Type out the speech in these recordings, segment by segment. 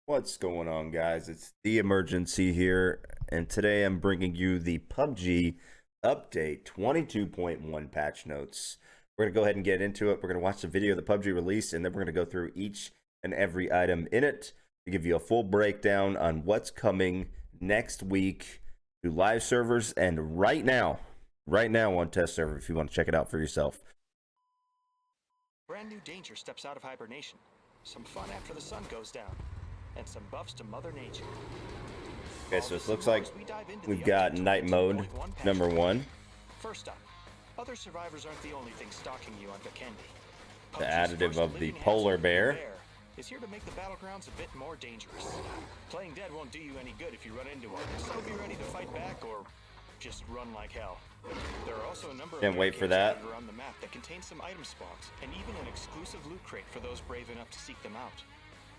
What's going on, guys? It's the emergency here, and today I'm bringing you the PUBG update 22.1 patch notes. We're going to go ahead and get into it. We're going to watch the video of the PUBG release, and then we're going to go through each and every item in it to give you a full breakdown on what's coming next week to live servers and right now on test server if you want to check it out for yourself. Brand new danger steps out of hibernation. Some fun after the sun goes down. And some buffs to Mother Nature. Okay, so it looks like we've got night mode number 1. First up, other survivors aren't the only thing stalking you on Vikendi. The additive of the polar bear is here to make the battlegrounds a bit more dangerous. Playing dead won't do you any good if you run into one, so be ready to fight back or just run like hell. There are also a number of around the map that contain some item spawns and even an exclusive loot crate for those brave enough to seek them out.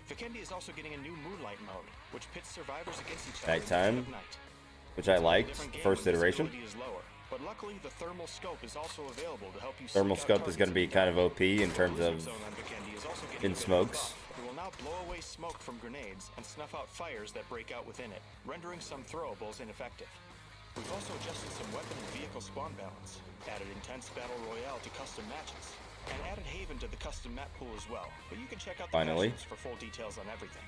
Vikendi is also getting a new moonlight mode, which pits survivors against each other nighttime, which I liked. The first iteration. Lower, but luckily the thermal scope is also available to help you. Thermal scope is going to be kind of OP in terms of in smokes. It will now blow away smoke from grenades and snuff out fires that break out within it, rendering some throwables ineffective. We've also adjusted some weapon and vehicle spawn balance, added intense battle royale to custom matches, and added Haven to the custom map pool as well, but you can check out the patches for full details on everything.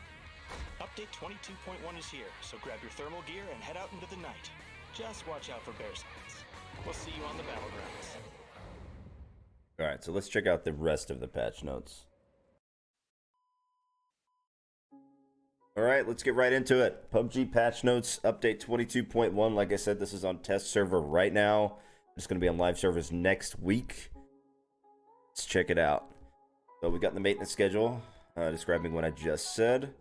Update 22.1 is here, so grab your thermal gear and head out into the night. Just watch out for bear signs. We'll see you on the battlegrounds. Alright, so let's check out the rest of the patch notes. Alright, let's get right into it. PUBG patch notes, update 22.1. Like I said, this is on test server right now. It's going to be on live servers next week. Let's check it out. So we got the maintenance schedule describing what I just said.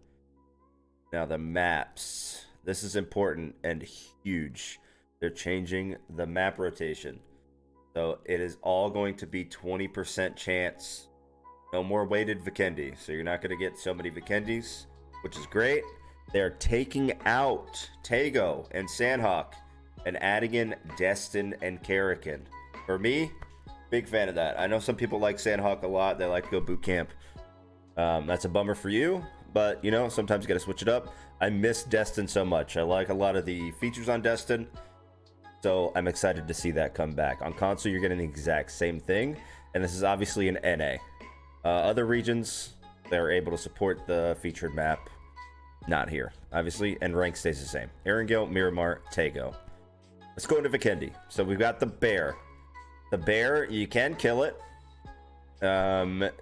Now the maps. This is important and huge. They're changing the map rotation. So it is all going to be 20% chance. No more weighted Vikendi. So you're not going to get so many Vikendis, which is great. They're taking out Tago and Sandhawk and adding in Destin and Karakin. For me, big fan of that. I know some people like Sandhawk a lot. They like to go boot camp. That's a bummer for you, but you know, sometimes you gotta switch it up. I miss Destin so much. I like a lot of the features on Destin, so I'm excited to see that come back. On console, you're getting the exact same thing, and this is obviously an NA. Other regions, they're able to support the featured map. Not here, obviously, and rank stays the same. Erangel, Miramar, Tago. Let's go into Vikendi. So we've got the bear. The bear, you can kill it.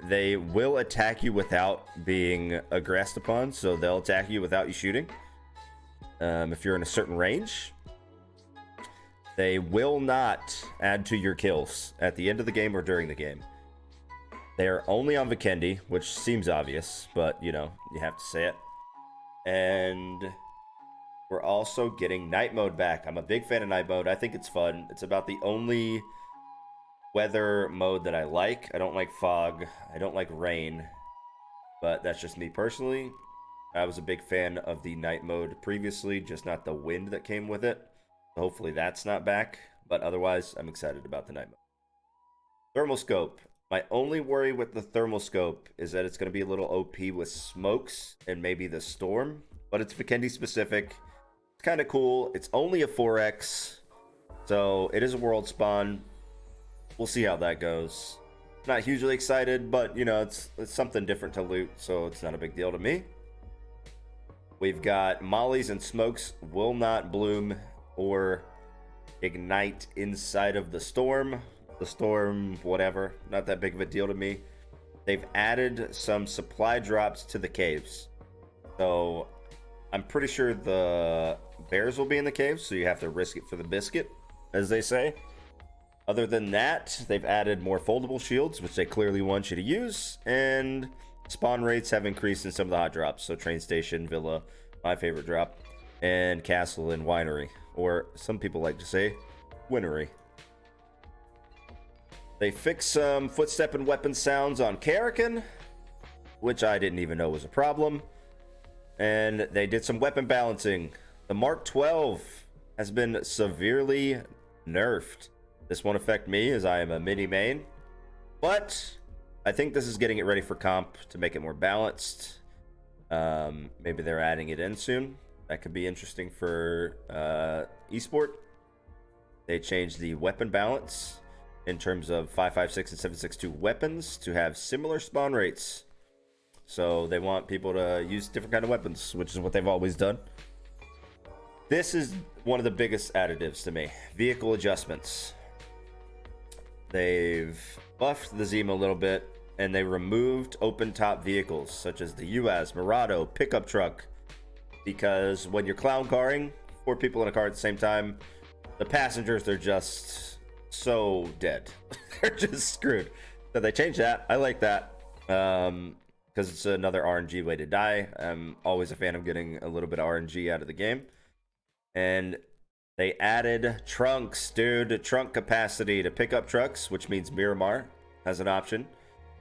They will attack you without being aggressed upon, so they'll attack you without you shooting. If you're in a certain range, they will not add to your kills at the end of the game or during the game. They're only on Vikendi, which seems obvious, but you know, you have to say it. And we're also getting night mode back. I'm a big fan of night mode. I think it's fun. It's about the only weather mode that I like. I don't like fog. I don't like rain. But that's just me personally. I was a big fan of the night mode previously, just not the wind that came with it. So hopefully that's not back. But otherwise, I'm excited about the night mode. Thermal scope. My only worry with the thermal scope is that it's going to be a little OP with smokes and maybe the storm. But it's Vikendi specific. It's kind of cool. It's only a 4x. So it is a world spawn. We'll see how that goes. Not hugely excited, but you know, it's something different to loot, so it's not a big deal to me. We've got mollies and smokes will not bloom or ignite inside of the storm. The storm, whatever, not that big of a deal to me. They've added some supply drops to the caves. So I'm pretty sure the bears will be in the caves, so you have to risk it for the biscuit, as they say. Other than that, they've added more foldable shields, which they clearly want you to use, and spawn rates have increased in some of the hot drops. So train station, villa, my favorite drop, and castle and winery, or some people like to say winery. They fixed some footstep and weapon sounds on Karakin, which I didn't even know was a problem. And they did some weapon balancing. The Mark 12 has been severely nerfed. This won't affect me as I am a mini main, but I think this is getting it ready for comp to make it more balanced. Maybe they're adding it in soon. That could be interesting for esport. They changed the weapon balance in terms of 5.56 and 7.62 weapons to have similar spawn rates. So they want people to use different kind of weapons, which is what they've always done. This is one of the biggest additives to me. Vehicle adjustments. They've buffed the Zima a little bit, and they removed open top vehicles such as the UAZ, Murado, pickup truck, because when you're clown carring 4 people in a car at the same time, the passengers, they're just so dead. They're just screwed. So they changed that. I like that, because it's another RNG way to die. I'm always a fan of getting a little bit of RNG out of the game. And they added trunks, dude. Trunk capacity to pickup trucks, which means Miramar has an option.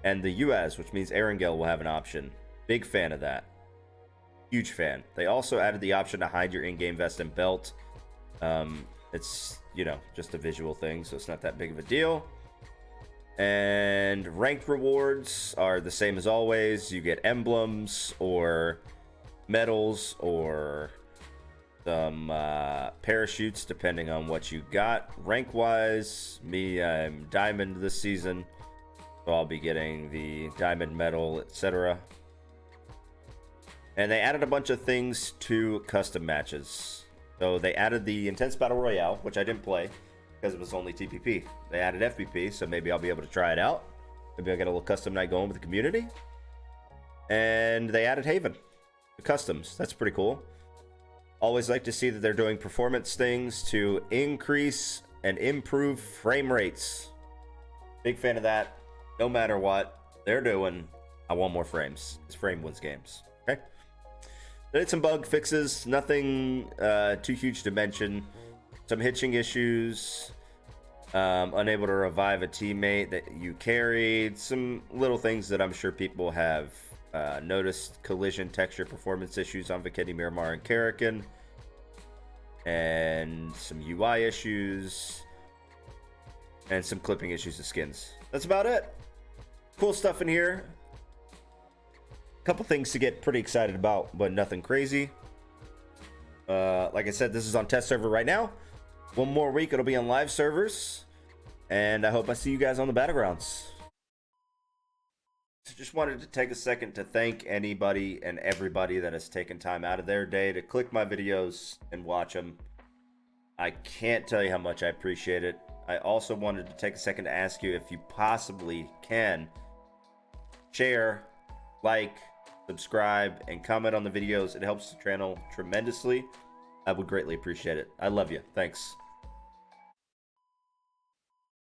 And the UAZ, which means Erangel will have an option. Big fan of that. Huge fan. They also added the option to hide your in-game vest and belt. It's, you know, just a visual thing, so it's not that big of a deal. And ranked rewards are the same as always. You get emblems or medals or some parachutes depending on what you got. Rank wise, me, I'm diamond this season, so I'll be getting the diamond medal, etc. And they added a bunch of things to custom matches. So they added the intense battle royale, which I didn't play because it was only TPP. They added FPP, so maybe I'll be able to try it out. Maybe I'll get a little custom night going with the community. And they added Haven, the customs. That's pretty cool. Always like to see that they're doing performance things to increase and improve frame rates. Big fan of that. No matter what they're doing, I want more frames. This frame wins games. Okay. They did some bug fixes. Nothing too huge to mention. Some hitching issues. Unable to revive a teammate that you carried. Some little things that I'm sure people have noticed. Collision texture performance issues on Vikendi, Miramar, and Karakin. And some UI issues. And some clipping issues of skins. That's about it. Cool stuff in here. Couple things to get pretty excited about, but nothing crazy. Like I said, this is on test server right now. One more week, it'll be on live servers. And I hope I see you guys on the Battlegrounds. So just wanted to take a second to thank anybody and everybody that has taken time out of their day to click my videos and watch them. I can't tell you how much I appreciate it. I also wanted to take a second to ask you if you possibly can share, like, subscribe, and comment on the videos. It helps the channel tremendously. I would greatly appreciate it. I love you. Thanks.